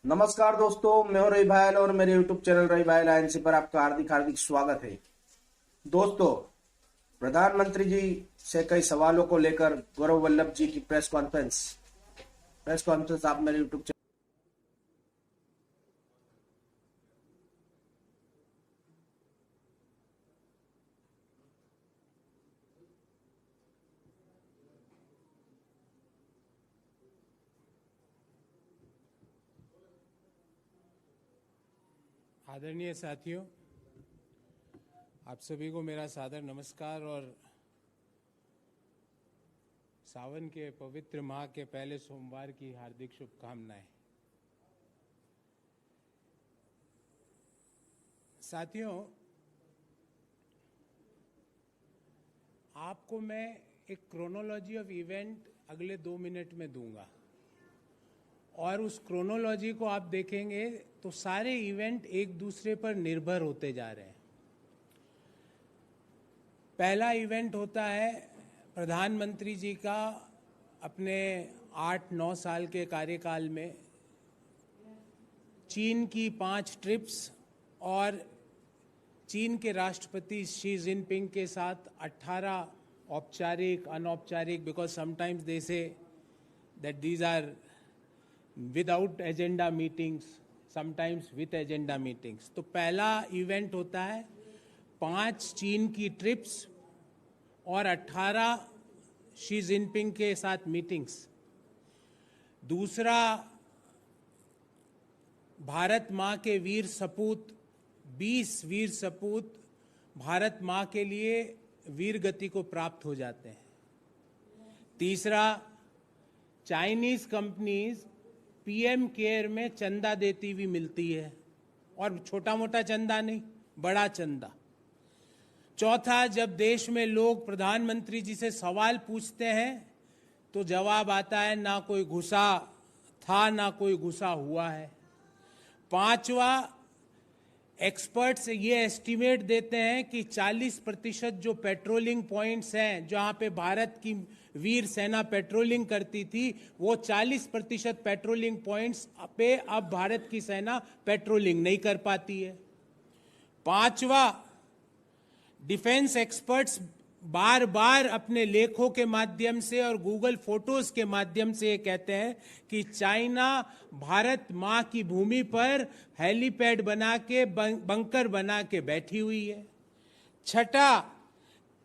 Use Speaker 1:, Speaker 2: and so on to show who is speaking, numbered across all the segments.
Speaker 1: नमस्कार दोस्तों, मैं हूं रवि भायल और मेरे YouTube चैनल रवि भायल आईएनसी पर आपका हार्दिक हार्दिक स्वागत है। दोस्तों, प्रधानमंत्री जी से कई सवालों को लेकर गौरव वल्लभ जी की प्रेस कॉन्फ्रेंस आप मेरे YouTube चैनल।
Speaker 2: आदरणीय साथियों, आप सभी को मेरा सादर नमस्कार और सावन के पवित्र माह के पहले सोमवार की हार्दिक शुभकामनाएं। साथियों, आपको मैं एक क्रोनोलॉजी ऑफ इवेंट अगले 2 मिनट में दूंगा और उस क्रोनोलॉजी को आप देखेंगे तो सारे इवेंट एक दूसरे पर निर्भर होते जा रहे हैं। पहला इवेंट होता है प्रधानमंत्री जी का अपने 8-9 साल के कार्यकाल में चीन की 5 ट्रिप्स और चीन के राष्ट्रपति शी जिनपिंग के साथ 18 औपचारिक अनौपचारिक, because sometimes they say that these are without agenda meetings, sometimes with agenda meetings. तो पहला इवेंट होता है 5 चीन की ट्रिप्स और 18 शी जिनपिंग के साथ मीटिंग्स। दूसरा, भारत माँ के वीर सपूत 20 वीर सपूत भारत माँ के लिए वीर गति को प्राप्त हो जाते हैं। तीसरा, चाइनीज कंपनीज पीएम केयर में चंदा देती हुई मिलती है, और छोटा मोटा चंदा नहीं, बड़ा चंदा। चौथा, जब देश में लोग प्रधानमंत्री जी से सवाल पूछते हैं तो जवाब आता है ना कोई घुसा था ना कोई घुसा हुआ है। पांचवा, एक्सपर्ट्स ये एस्टिमेट देते हैं कि 40% जो पेट्रोलिंग पॉइंट्स हैं जहां पे भारत की वीर सेना पेट्रोलिंग करती थी, वो 40% पेट्रोलिंग पॉइंट्स पे अब भारत की सेना पेट्रोलिंग नहीं कर पाती है। पांचवा, डिफेंस एक्सपर्ट्स बार बार अपने लेखों के माध्यम से और गूगल फोटोज के माध्यम से ये कहते हैं कि चाइना भारत माँ की भूमि पर हेलीपैड बना के बंकर बना के बैठी हुई है। छठा,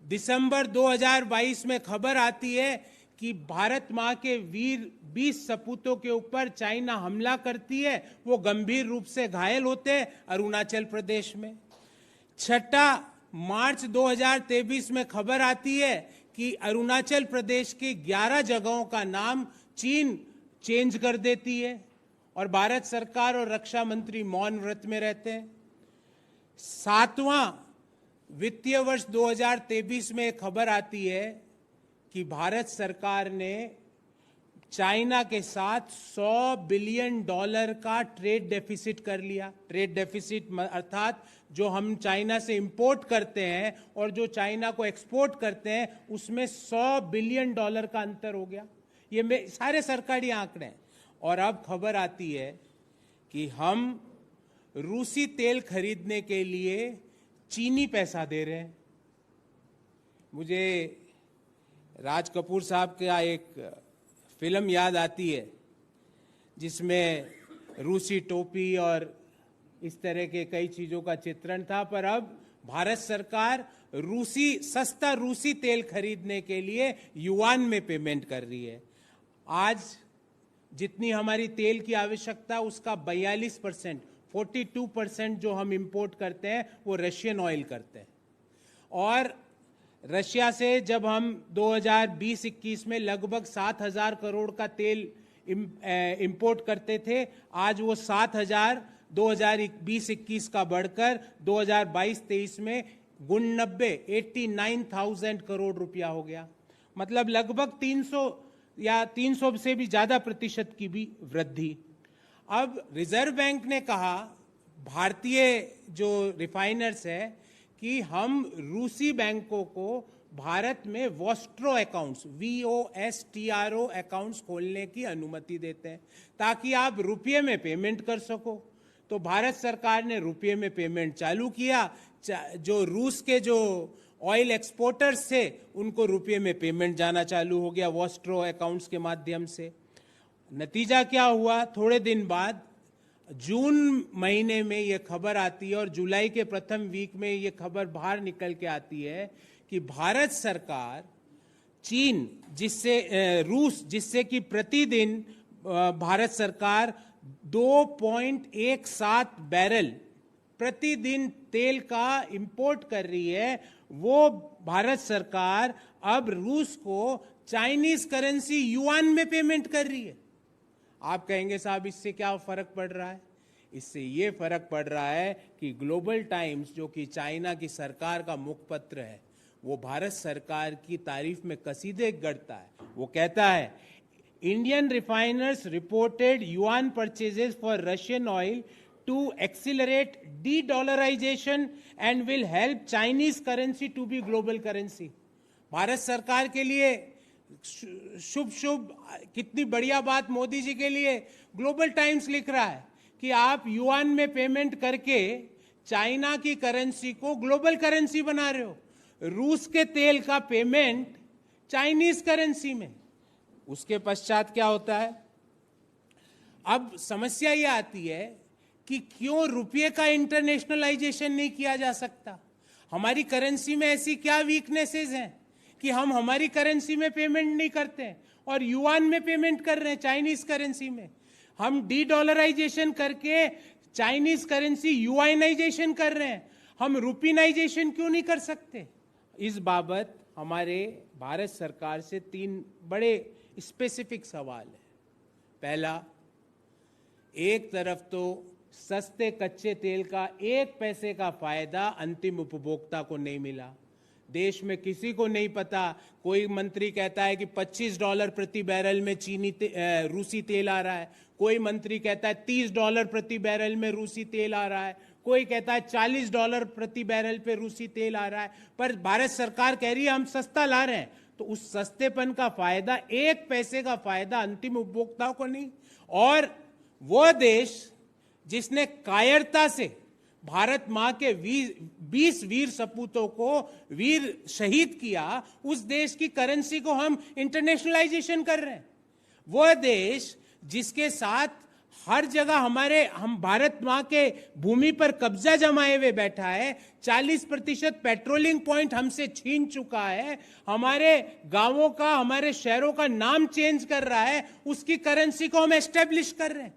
Speaker 2: दिसंबर 2022 में खबर आती है कि भारत माँ के वीर 20 सपूतों के ऊपर चाइना हमला करती है, वो गंभीर रूप से घायल होते हैं अरुणाचल प्रदेश में। छठा, मार्च 2023 में खबर आती है कि अरुणाचल प्रदेश की 11 जगहों का नाम चीन चेंज कर देती है और भारत सरकार और रक्षा मंत्री मौन व्रत में रहते हैं। सातवां, वित्तीय वर्ष 2023 में खबर आती है कि भारत सरकार ने चाइना के साथ $100 बिलियन का ट्रेड डेफिसिट कर लिया। ट्रेड डेफिसिट अर्थात जो हम चाइना से इंपोर्ट करते हैं और जो चाइना को एक्सपोर्ट करते हैं, उसमें $100 बिलियन का अंतर हो गया। ये सारे सरकारी आंकड़े हैं। और अब खबर आती है कि हम रूसी तेल खरीदने के लिए चीनी पैसा दे रहे हैं। मुझे राज कपूर साहब का एक फिल्म याद आती है जिसमें रूसी टोपी और इस तरह के कई चीजों का चित्रण था, पर अब भारत सरकार सस्ता रूसी तेल खरीदने के लिए युआन में पेमेंट कर रही है। आज जितनी हमारी तेल की आवश्यकता उसका 42%, 42% जो हम इंपोर्ट करते हैं वो रशियन ऑयल करते हैं। और रशिया से जब हम 2020-21 में लगभग 7,000 करोड़ का तेल इंपोर्ट करते थे, आज वो 7,000 2020-21 का बढ़कर 2022-23 में 89,000 करोड़ रुपया हो गया। मतलब लगभग 300 या 300 से भी ज्यादा प्रतिशत की भी वृद्धि। अब रिजर्व बैंक ने कहा, भारतीय जो रिफाइनर्स है, कि हम रूसी बैंकों को भारत में वॉस्ट्रो अकाउंट्स, VOSTRO अकाउंट्स खोलने की अनुमति देते हैं ताकि आप रुपये में पेमेंट कर सको। तो भारत सरकार ने रुपये में पेमेंट चालू किया। जो रूस के जो ऑयल एक्सपोर्टर्स थे उनको रुपये में पेमेंट जाना चालू हो गया वॉस्ट्रो अकाउंट्स के माध्यम से। नतीजा क्या हुआ? थोड़े दिन बाद जून महीने में ये खबर आती है और जुलाई के प्रथम वीक में ये खबर बाहर निकल के आती है कि भारत सरकार चीन रूस जिससे कि प्रतिदिन भारत सरकार 2.17 बैरल प्रतिदिन तेल का इंपोर्ट कर रही है, वो भारत सरकार अब रूस को चाइनीज करेंसी युआन में पेमेंट कर रही है। आप कहेंगे साहब इससे क्या फर्क पड़ रहा है? इससे ये फर्क पड़ रहा है कि ग्लोबल टाइम्स जो कि चाइना की सरकार का मुखपत्र है वो भारत सरकार की तारीफ में कसीदे गढ़ता है। वो कहता है Indian refiners reported yuan purchases for Russian oil to accelerate de dollarisation and will help Chinese currency to be global currency. Bharat सरकार के लिए शुभ कितनी बढ़िया बात मोदी जी के लिए। ग्लोबल टाइम्स लिख रहा है कि आप युआन में पेमेंट करके चाइना की करेंसी को ग्लोबल करेंसी बना रहे हो। रूस के तेल का पेमेंट चाइनीज करेंसी में। उसके पश्चात क्या होता है? अब समस्या ये आती है कि क्यों रुपये का इंटरनेशनलाइजेशन नहीं किया जा सकता? हमारी करेंसी में ऐसी क्या वीकनेसेस हैं कि हम हमारी करेंसी में पेमेंट नहीं करते हैं और युआन में पेमेंट कर रहे हैं, चाइनीज करेंसी में। हम डी-डॉलराइजेशन करके चाइनीज करेंसी युआनाइजेशन कर रहे हैं, हम रुपीनाइजेशन क्यों नहीं कर सकते? इस बाबत हमारे भारत सरकार से 3 बड़े स्पेसिफिक सवाल है। पहला, एक तरफ तो सस्ते कच्चे तेल का 1 पैसे का फायदा अंतिम उपभोक्ता को नहीं मिला। देश में किसी को नहीं पता। कोई मंत्री कहता है कि $25 प्रति बैरल में रूसी तेल आ रहा है, कोई मंत्री कहता है $30 प्रति बैरल में रूसी तेल आ रहा है, कोई कहता है $40 प्रति बैरल पे रूसी तेल आ रहा है। पर भारत सरकार कह रही है हम सस्ता ला रहे हैं, तो उस सस्तेपन का फायदा 1 पैसे का फायदा अंतिम उपभोक्ताओं को नहीं। और वो देश जिसने कायरता से भारत मां के 20 वीर सपूतों को वीर शहीद किया, उस देश की करेंसी को हम इंटरनेशनलाइजेशन कर रहे हैं। वो देश जिसके साथ हर जगह हम भारत मां के भूमि पर कब्जा जमाए हुए बैठा है, 40% पेट्रोलिंग पॉइंट हमसे छीन चुका है, हमारे गांवों का हमारे शहरों का नाम चेंज कर रहा है, उसकी करेंसी को हम एस्टेब्लिश कर रहे हैं।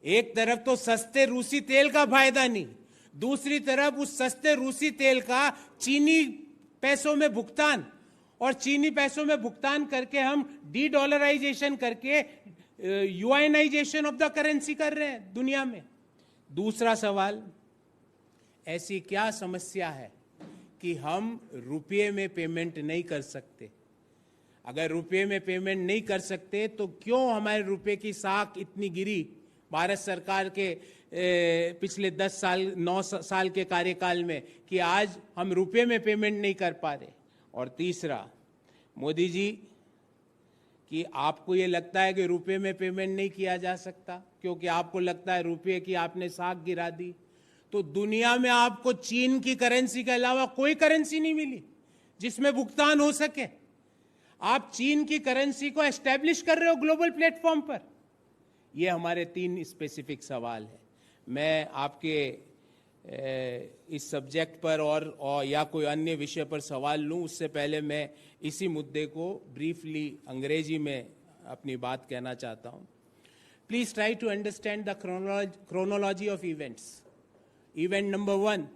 Speaker 2: एक तरफ तो सस्ते रूसी तेल का फायदा नहीं, दूसरी तरफ उस सस्ते रूसी तेल का चीनी पैसों में भुगतान, और चीनी पैसों में भुगतान करके हम डी-डॉलराइजेशन करके युआनाइजेशन ऑफ द करेंसी कर रहे हैं दुनिया में। दूसरा सवाल, ऐसी क्या समस्या है कि हम रुपये में पेमेंट नहीं कर सकते? अगर रुपये में पेमेंट नहीं कर सकते तो क्यों हमारे रुपये की साख इतनी गिरी भारत सरकार के पिछले 9 साल के कार्यकाल में कि आज हम रुपये में पेमेंट नहीं कर पा रहे? और तीसरा, मोदी जी कि आपको ये लगता है कि रुपये में पेमेंट नहीं किया जा सकता क्योंकि आपको लगता है रुपये की आपने साख गिरा दी, तो दुनिया में आपको चीन की करेंसी के अलावा कोई करेंसी नहीं मिली जिसमें भुगतान हो सके। आप चीन की करेंसी को एस्टेब्लिश कर रहे हो ग्लोबल प्लेटफॉर्म पर। ये हमारे 3 स्पेसिफिक सवाल हैं। मैं आपके इस सब्जेक्ट पर और या कोई अन्य विषय पर सवाल लूं उससे पहले मैं इसी मुद्दे को ब्रीफली अंग्रेजी में अपनी बात कहना चाहता हूं। Please try to understand the chronology of events. Event number 1,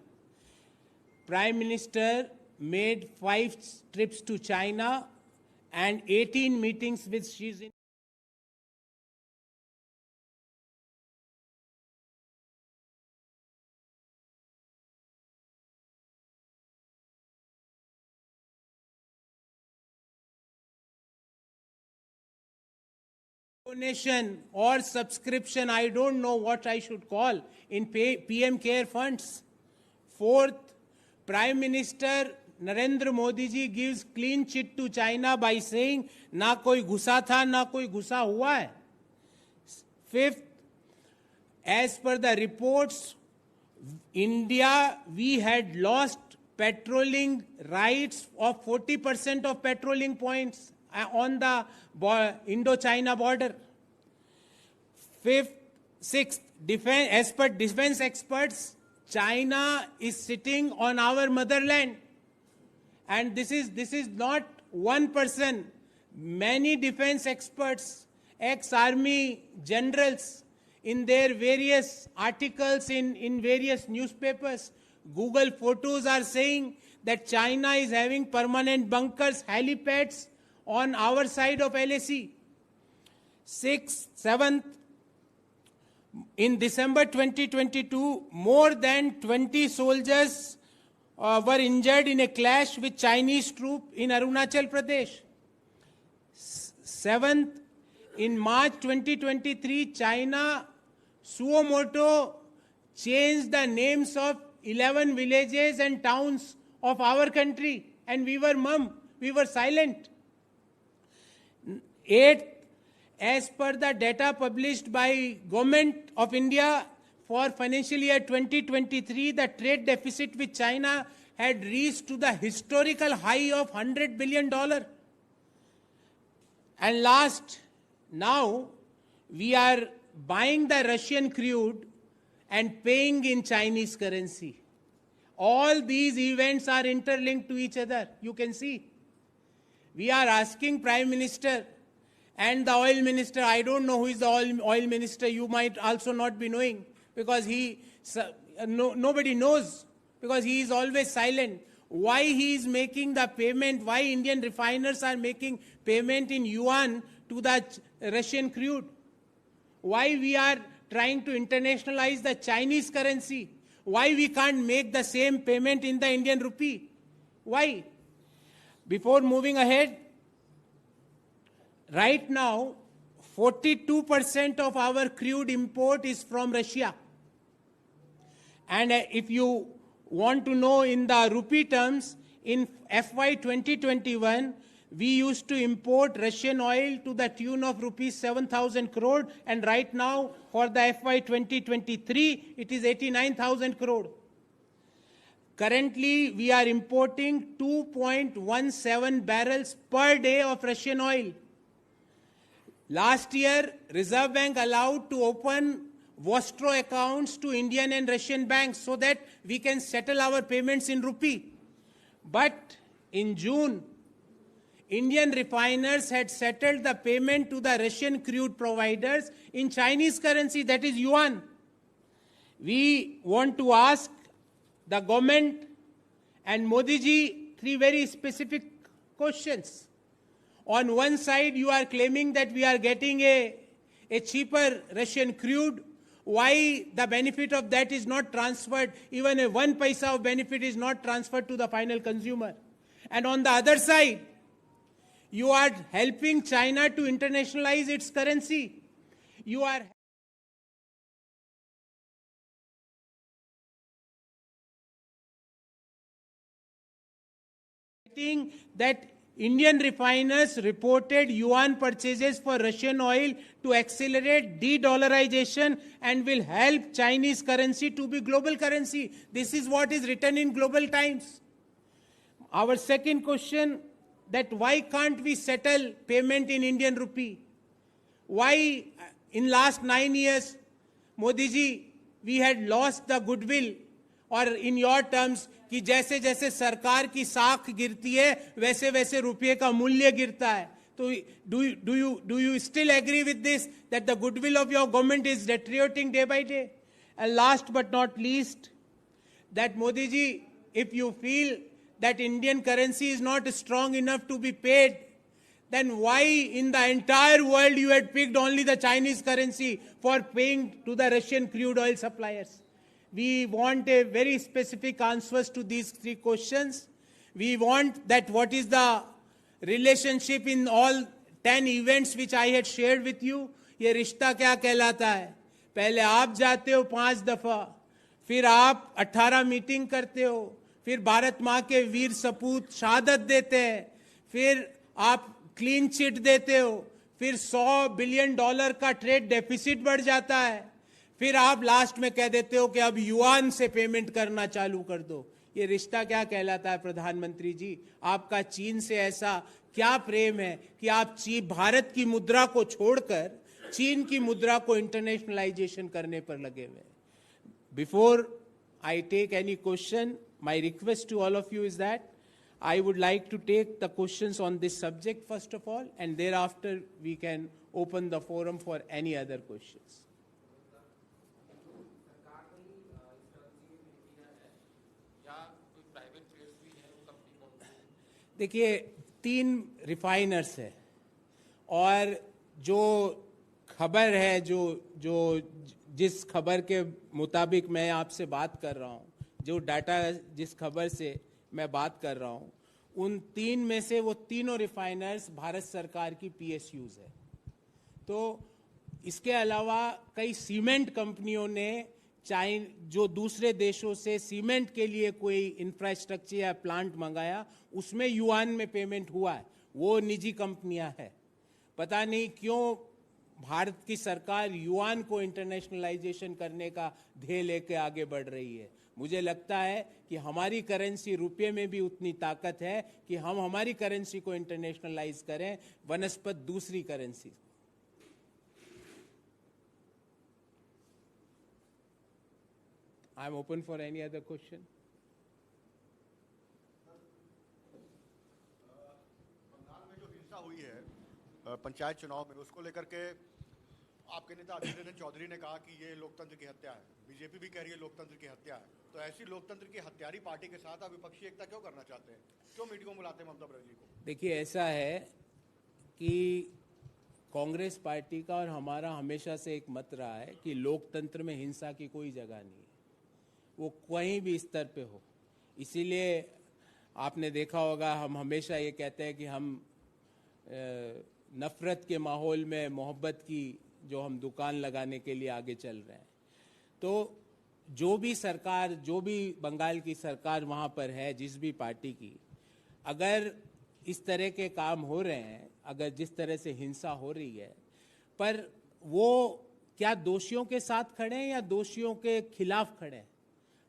Speaker 2: Prime Minister made 5 trips to China and 18 meetings with Xi Jinping. Donation or subscription, I don't know what I should call, in PM CARE funds. 4th, Prime Minister Narendra Modi ji gives clean chit to China by saying, ना कोई घुसा था, ना कोई घुसा हुआ है. Fifth, as per the reports, India, we had lost patrolling rights of 40% of patrolling points on the Indo-China border. Sixth, as per defense experts, China is sitting on our motherland. And this is not one person. Many defense experts, ex-army generals, in their various articles in various newspapers, Google photos are saying that China is having permanent bunkers, helipads on our side of LAC. Seventh, in December 2022, more than 20 soldiers were injured in a clash with Chinese troops in Arunachal Pradesh. Seventh, in March 2023, China suo moto changed the names of 11 villages and towns of our country, and we were mum, we were silent. Eighth, as per the data published by Government of India for financial year 2023, the trade deficit with China had reached to the historical high of $100 billion. And last, now we are buying the Russian crude and paying in Chinese currency. All these events are interlinked to each other. You can see. We are asking Prime Minister and the oil minister. I don't know who is the oil minister. You might also not be knowing, because nobody knows, because he is always silent. Why he is making the payment, why Indian refiners are making payment in yuan to the Russian crude. Why we are trying to internationalize the Chinese currency. Why we can't make the same payment in the Indian rupee. Why? Before moving ahead, right now, 42% of our crude import is from Russia. And if you want to know in the rupee terms, in FY 2021, we used to import Russian oil to the tune of rupees 7,000 crore, and right now for the FY 2023, it is 89,000 crore. Currently, we are importing 2.17 barrels per day of Russian oil. Last year, Reserve Bank allowed to open Vostro accounts to Indian and Russian banks so that we can settle our payments in rupee. But in June, Indian refiners had settled the payment to the Russian crude providers in Chinese currency, that is yuan. We want to ask the government and Modi ji three very specific questions. On one side, you are claiming that we are getting a cheaper Russian crude. Why the benefit of that is not transferred, even a 1 paisa of benefit is not transferred to the final consumer. And on the other side, you are helping China to internationalize its currency. You are that Indian refiners reported yuan purchases for Russian oil to accelerate de-dollarization and will help Chinese currency to be global currency. This is what is written in Global Times. Our second question, that why can't we settle payment in Indian rupee? Why in last 9 years, Modi ji, we had lost the goodwill, or in your terms, कि जैसे जैसे सरकार की साख गिरती है वैसे वैसे रुपये का मूल्य गिरता है. तो do you still agree with this, that the goodwill of your government is deteriorating day by day? And last but not least, that Modi ji, if you feel that Indian currency is not strong enough to be paid, then why in the entire world you had picked only the Chinese currency for paying to the Russian crude oil suppliers? We want a very specific answers to these three questions. We want that what is the relationship in all 10 events which I had shared with you. ये रिश्ता क्या कहलाता है? पहले आप जाते हो 5 दफा, फिर आप 18 मीटिंग करते हो, फिर भारत माँ के वीर सपूत शहादत देते हैं, फिर आप क्लीन चिट देते हो, फिर $100 बिलियन का ट्रेड डेफिसिट बढ़ जाता है, फिर आप लास्ट में कह देते हो कि अब युआन से पेमेंट करना चालू कर दो। ये रिश्ता क्या कहलाता है प्रधानमंत्री जी? आपका चीन से ऐसा क्या प्रेम है कि आप भारत की मुद्रा को छोड़कर चीन की मुद्रा को इंटरनेशनलाइजेशन करने पर लगे हुए हैं? Before I take any question, my request to all of you is that I would like to take the questions on this subject first of all, and thereafter we can open the forum for any other questions. देखिए, 3 refiners है और जो खबर है, जो जिस खबर के मुताबिक मैं आपसे बात कर रहा हूँ, जो डाटा जिस खबर से मैं बात कर रहा हूँ, उन 3 में से वो तीनों रिफाइनर्स भारत सरकार की PSUs है। तो इसके अलावा कई सीमेंट कंपनियों ने जो दूसरे देशों से सीमेंट के लिए कोई इंफ्रास्ट्रक्चर या प्लांट मंगाया, उसमें युआन में पेमेंट हुआ है, वो निजी कंपनियां हैं। पता नहीं क्यों भारत की सरकार युआन को इंटरनेशनलाइजेशन करने का ध्येय लेके आगे बढ़ रही है। मुझे लगता है कि हमारी करेंसी रुपये में भी उतनी ताकत है कि हम हमारी करेंसी को इंटरनेशनलाइज करें वनस्पत दूसरी करेंसी। I am open for any other question.
Speaker 3: Bengal में जो हिंसा हुई है पंचायत चुनाव में, उसको लेकर के आपके नेता अधीर रंजन चौधरी ने कहा कि ये लोकतंत्र की हत्या है। बीजेपी भी कह रही है लोकतंत्र की हत्या है। तो ऐसी लोकतंत्र की हत्यारी पार्टी के साथ आप विपक्षी एकता क्यों करना चाहते हैं? क्यों मीटिंगों में बुलाते हैं ममता बनर्जी को? देखिए,
Speaker 2: ऐसा है कि कांग्रेस पार्टी का और हमारा हमेशा से एक मत रहा है कि लोकतंत्र में हिंसा की कोई जगह नहीं है, वो कहीं भी स्तर पे हो। इसीलिए आपने देखा होगा, हम हमेशा ये कहते हैं कि हम नफरत के माहौल में मोहब्बत की जो हम दुकान लगाने के लिए आगे चल रहे हैं। तो जो भी सरकार, जो भी बंगाल की सरकार वहाँ पर है, जिस भी पार्टी की, अगर इस तरह के काम हो रहे हैं, अगर जिस तरह से हिंसा हो रही है, पर वो क्या दोषियों के साथ खड़े हैं या दोषियों के खिलाफ खड़े हैं?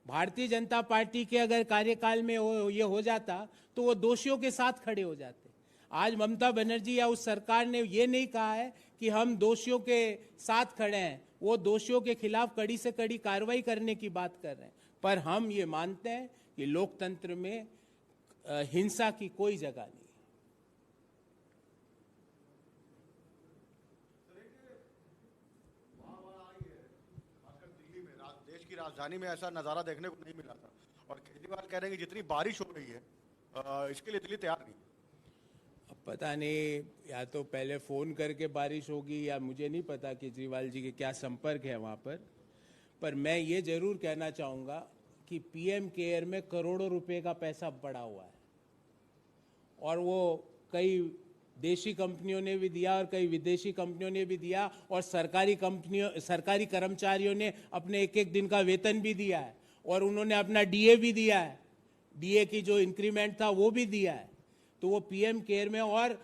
Speaker 2: भारतीय जनता पार्टी के अगर कार्यकाल में ये हो जाता तो वो दोषियों के साथ खड़े हो जाते। आज ममता बनर्जी या उस सरकार ने ये नहीं कहा है कि हम दोषियों के साथ खड़े हैं, वो दोषियों के खिलाफ कड़ी से कड़ी कार्रवाई करने की बात कर रहे हैं। पर हम ये मानते हैं कि लोकतंत्र में हिंसा की कोई जगह नहीं।
Speaker 3: देश की राजधानी में ऐसा नजारा देखने को नहीं मिला था और केजरीवाल कह रहे हैं कि जितनी बारिश हो रही है इसके लिए दिल्ली तैयार नहीं।
Speaker 2: अब पता नहीं, या तो पहले फोन करके बारिश होगी या मुझे नहीं पता केजरीवाल जी के क्या संपर्क है वहाँ पर मैं ये जरूर कहना चाहूँगा कि PM केयर में करोड़ों रुपए का पैसा पड़ा हुआ है और वो कई देशी कंपनियों ने भी दिया और कई विदेशी कंपनियों ने भी दिया और सरकारी कर्मचारियों ने अपने एक दिन का वेतन भी दिया है और उन्होंने अपना DA भी दिया है, DA की जो इंक्रीमेंट था वो भी दिया है। तो वो PM केयर में, और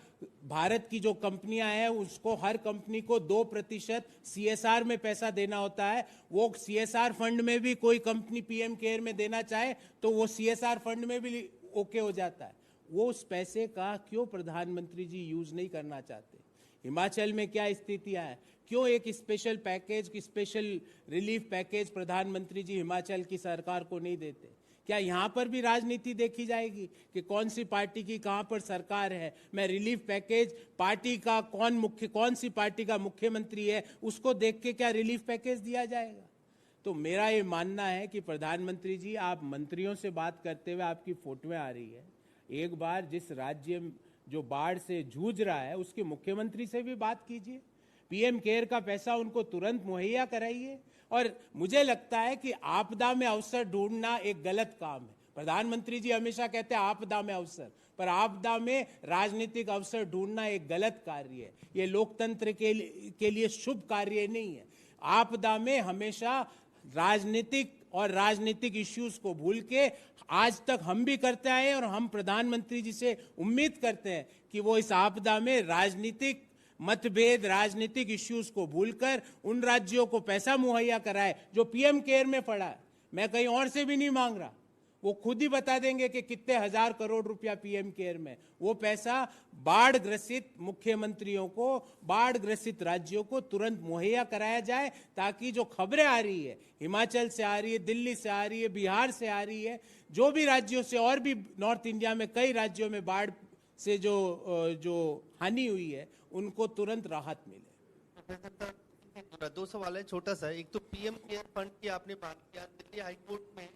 Speaker 2: भारत की जो कंपनियां हैं उसको हर कंपनी को 2% CSR में पैसा देना होता है। वो CSR फंड में भी कोई कंपनी PM केयर में देना चाहे तो वो CSR फंड में भी ओके हो जाता है। वो उस पैसे का क्यों प्रधानमंत्री जी यूज नहीं करना चाहते? हिमाचल में क्या स्थितियां हैं? क्यों एक special package, special relief package प्रधानमंत्री जी हिमाचल की सरकार को नहीं देते? क्या यहाँ पर भी राजनीति देखी जाएगी कि कौन सी पार्टी की कहाँ पर सरकार है? मैं रिलीफ पैकेज, पार्टी का कौन सी पार्टी का मुख्यमंत्री है उसको देख के क्या रिलीफ पैकेज दिया जाएगा? तो मेरा ये मानना है कि प्रधानमंत्री जी, आप मंत्रियों से बात करते हुए आपकी फोटोएं आ रही है, एक बार जिस राज्य जो बाढ़ से जूझ रहा है उसके मुख्यमंत्री से भी बात कीजिए। PM केयर का पैसा उनको तुरंत मुहैया कराइए। और मुझे लगता है कि आपदा में अवसर ढूंढना एक गलत काम है। प्रधानमंत्री जी हमेशा कहते हैं आपदा में अवसर, पर आपदा में राजनीतिक अवसर ढूंढना एक गलत कार्य है। ये लोकतंत्र के लिए शुभ कार्य नहीं है। आपदा में हमेशा राजनीतिक और राजनीतिक इश्यूज को भूल के आज तक हम भी करते आए हैं और हम प्रधानमंत्री जी से उम्मीद करते हैं कि वो इस आपदा में राजनीतिक मतभेद, राजनीतिक इश्यूज को भूलकर उन राज्यों को पैसा मुहैया कराए जो पीएम केयर में पड़ा है। मैं कहीं और से भी नहीं मांग रहा, वो खुद ही बता देंगे कि कितने हजार करोड़ रुपया पीएम केयर में। वो पैसा बाढ़ ग्रसित मुख्यमंत्रियों को, बाढ़ ग्रसित राज्यों को तुरंत मुहैया कराया जाए, ताकि जो खबरें आ रही है, हिमाचल से आ रही है, दिल्ली से आ रही है, बिहार से आ रही है, जो भी राज्यों से, और भी नॉर्थ इंडिया में कई राज्यों में बाढ़ से जो हानि हुई है, उनको तुरंत राहत मिले।
Speaker 4: दो सवाल है, छोटा सा। एक तो पीएम केयर फंड की आपने बात किया, दिल्ली हाईकोर्ट में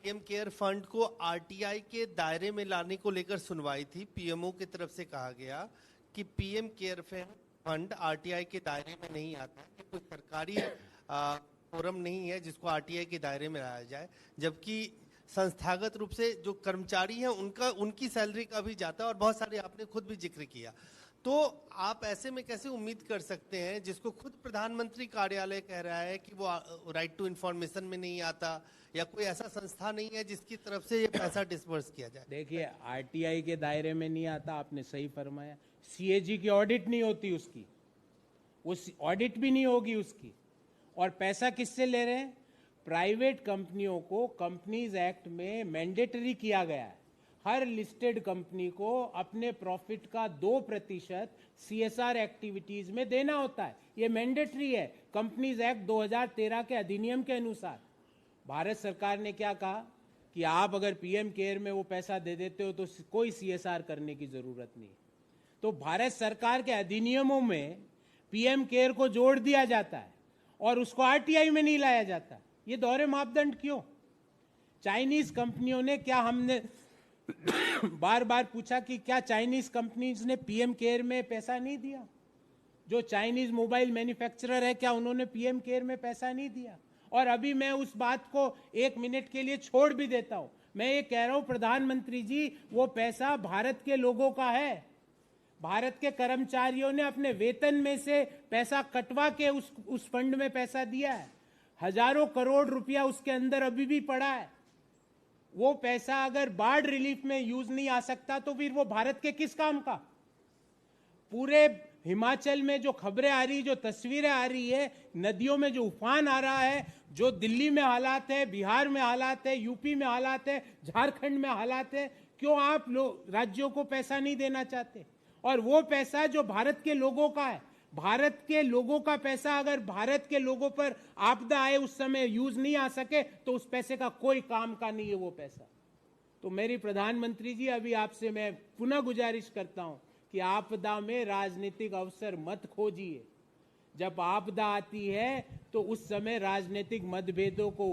Speaker 4: पीएम केयर फंड को आरटीआई के दायरे में लाने को लेकर सुनवाई थी। पीएमओ की तरफ से कहा गया कि पीएम केयर फंड आरटीआई के दायरे में नहीं आता, कि कोई सरकारी फोरम नहीं है जिसको आरटीआई के दायरे में लाया जाए, जबकि संस्थागत रूप से जो कर्मचारी हैं उनकी सैलरी का भी जाता है, और बहुत सारे आपने खुद भी जिक्र किया। तो आप ऐसे में कैसे उम्मीद कर सकते हैं, जिसको खुद प्रधानमंत्री कार्यालय कह रहा है कि वो राइट टू इंफॉर्मेशन में नहीं आता, या कोई ऐसा संस्था नहीं है जिसकी तरफ से ये पैसा डिस्बर्स किया जाए?
Speaker 2: देखिए, आरटीआई के दायरे में नहीं आता, आपने सही फरमाया। सीएजी की ऑडिट नहीं होती उसकी, वो ऑडिट भी नहीं होगी उसकी। और पैसा किससे ले रहे हैं? प्राइवेट कंपनियों को कंपनीज एक्ट में मैंडेटरी किया गया है, हर लिस्टेड कंपनी को अपने प्रॉफिट का 2% सीएसआर एक्टिविटीज में देना होता है। ये मैंडेटरी है कंपनीज एक्ट 2013 के अधिनियम के अनुसार। भारत सरकार ने क्या कहा कि आप अगर पीएम केयर में वो पैसा दे देते हो तो कोई सीएसआर करने की जरूरत नहीं। तो भारत सरकार के अधिनियमों में पीएम केयर को जोड़ दिया जाता है और उसको आरटीआई में नहीं लाया जाता। ये दोहरे मापदंड क्यों? चाइनीज कंपनियों ने, क्या हमने बार बार पूछा कि क्या चाइनीज कंपनीज ने पीएम केयर में पैसा नहीं दिया? जो चाइनीज मोबाइल मैन्युफैक्चरर है, क्या उन्होंने पीएम केयर में पैसा नहीं दिया? और अभी मैं उस बात को 1 मिनट के लिए छोड़ भी देता हूं। मैं ये कह रहा हूं, प्रधानमंत्री जी, वो पैसा भारत के लोगों का है। भारत के कर्मचारियों ने अपने वेतन में से पैसा कटवा के उस फंड में पैसा दिया है। हजारों करोड़ रुपया उसके अंदर अभी भी पड़ा है। वो पैसा अगर बाढ़ रिलीफ में यूज नहीं आ सकता तो फिर वो भारत के किस काम का? पूरे हिमाचल में जो खबरें आ रही, जो तस्वीरें आ रही है, नदियों में जो उफान आ रहा है, जो दिल्ली में हालात है, बिहार में हालात है, यूपी में हालात है, झारखंड में हालात है, क्यों आप राज्यों को पैसा नहीं देना चाहते? और वो पैसा जो भारत के लोगों का है, भारत के लोगों का पैसा अगर भारत के लोगों पर आपदा आए उस समय यूज नहीं आ सके तो उस पैसे का कोई काम का नहीं है वो पैसा। तो मेरी प्रधानमंत्री जी, अभी आपसे मैं पुनः गुजारिश करता हूं कि आपदा में राजनीतिक अवसर मत खोजिए। जब आपदा आती है तो उस समय राजनीतिक मतभेदों को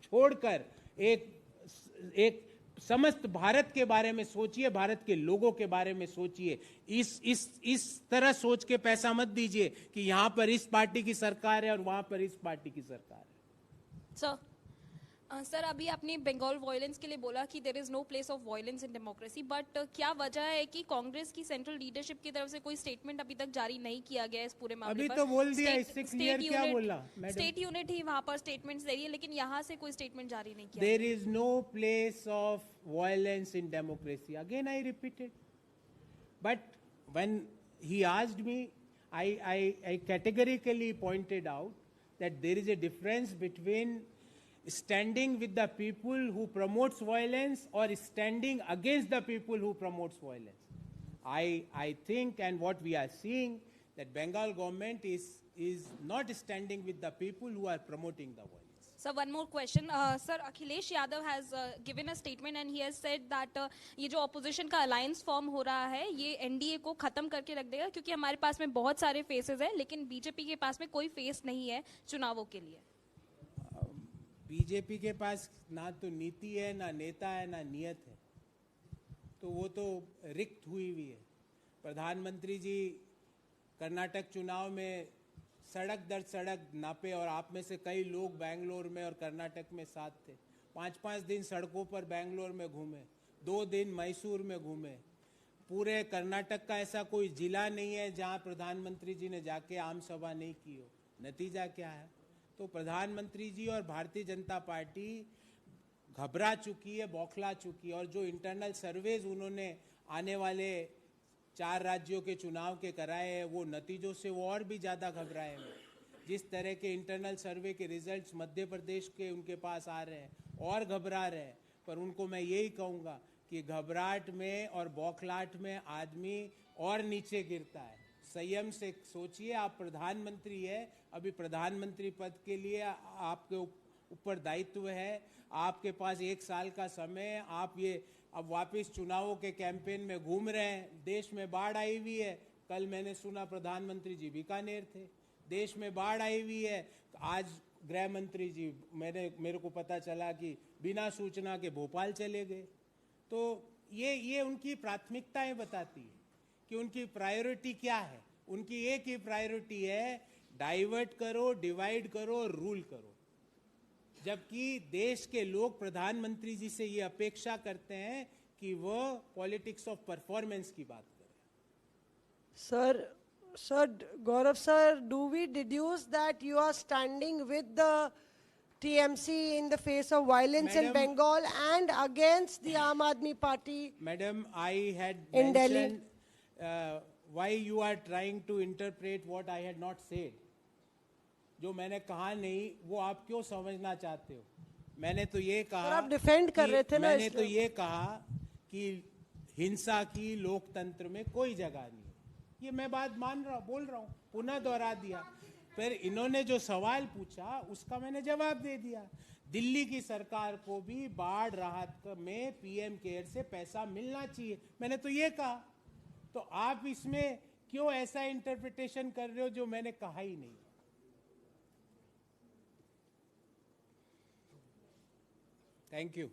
Speaker 2: छोड़कर एक समस्त भारत के बारे में सोचिए, भारत के लोगों के बारे में सोचिए। इस तरह सोच के पैसा मत दीजिए कि यहां पर इस पार्टी की सरकार है और वहां पर इस पार्टी की सरकार है।
Speaker 5: सर, अभी आपने बंगाल वायलेंस के लिए बोला कि there is no place of violence in democracy, but क्या वजह है कि कांग्रेस की सेंट्रल लीडरशिप की तरफ से कोई स्टेटमेंट अभी तक जारी नहीं किया गया इस पूरे मामले पर?
Speaker 2: अभी तो बोल दिया, इससे क्लियर क्या बोला?
Speaker 5: स्टेट यूनिट ही वहां पर स्टेटमेंट्स दे रही है, लेकिन यहाँ से कोई स्टेटमेंट जारी नहीं किया।
Speaker 2: There is no place of violence in democracy, again I repeated. But when he asked me, I categorically pointed out that there is a difference between standing with the people who promotes violence or standing against the people who promotes violence. I think, and what we are seeing, that Bengal government is not standing with the people who are promoting the violence.
Speaker 5: Sir, one more question. Sir, Akhilesh Yadav has given a statement and he has said that ये जो opposition का alliance form हो रहा है, ये NDA को खत्म करके रख देगा, क्योंकि हमारे पास में बहुत सारे faces हैं, लेकिन बीजेपी के पास में कोई face नहीं है चुनावों के लिए।
Speaker 2: बीजेपी के पास ना तो नीति है, ना नेता है, ना नियत है, तो वो तो रिक्त हुई हुई है। प्रधानमंत्री जी कर्नाटक चुनाव में सड़क दर सड़क नापे और आप में से कई लोग बेंगलोर में और कर्नाटक में साथ थे। 5-5 दिन सड़कों पर बेंगलोर में घूमे, 2 दिन मैसूर में घूमे। पूरे कर्नाटक का ऐसा कोई जिला नहीं है जहां प्रधानमंत्री जी ने जाके आम सभा नहीं की हो। नतीजा क्या है? तो प्रधानमंत्री जी और भारतीय जनता पार्टी घबरा चुकी है, बौखला चुकी है। और जो इंटरनल सर्वेज उन्होंने आने वाले 4 राज्यों के चुनाव के कराए हैं, वो नतीजों से वो और भी ज़्यादा घबराए हैं। जिस तरह के इंटरनल सर्वे के रिजल्ट्स मध्य प्रदेश के उनके पास आ रहे हैं और घबरा रहे हैं। पर उनको मैं यही कहूँगा कि घबराहट में और बौखलाहट में आदमी और नीचे गिरता है। संयम से सोचिए, आप प्रधानमंत्री है, अभी प्रधानमंत्री पद के लिए आपके ऊपर दायित्व है, आपके पास 1 साल का समय, आप ये अब वापस चुनावों के कैंपेन में घूम रहे हैं। देश में बाढ़ आई हुई है, कल मैंने सुना प्रधानमंत्री जी बीकानेर थे। देश में बाढ़ आई हुई है, आज गृह मंत्री जी मेरे को पता चला कि बिना सूचना के भोपाल चले गए। तो ये उनकी प्राथमिकताएं बताती है कि उनकी प्रायोरिटी क्या है। उनकी एक ही प्रायोरिटी है, डाइवर्ट करो, डिवाइड करो, रूल करो। जबकि देश के लोग प्रधानमंत्री जी से ये अपेक्षा करते हैं कि वो पॉलिटिक्स ऑफ परफॉर्मेंस की बात करें।
Speaker 6: Sir, Gaurav sir, do we deduce that you are standing with the TMC in the face of violence in
Speaker 2: Madam,
Speaker 6: Bengal and against the Aam Aadmi Party?
Speaker 2: Madam, I had
Speaker 6: In
Speaker 2: mentioned why you are trying to interpret what I had not said. जो मैंने कहा नहीं वो आप क्यों समझना चाहते हो? मैंने तो ये कहा,
Speaker 6: सर, आप डिफेंड कर रहे थे ना,
Speaker 2: मैंने तो
Speaker 6: इसलिए।
Speaker 2: ये कहा कि हिंसा की लोकतंत्र में कोई जगह नहीं है। ये मैं बात बोल रहा हूँ, पुनः दोहरा दिया। फिर इन्होंने जो सवाल पूछा उसका मैंने जवाब दे दिया। दिल्ली की सरकार को भी बाढ़ राहत में पीएम केयर से पैसा मिलना चाहिए, मैंने तो ये कहा। तो आप इसमें क्यों ऐसा इंटरप्रिटेशन कर रहे हो जो मैंने कहा ही नहीं? Thank you.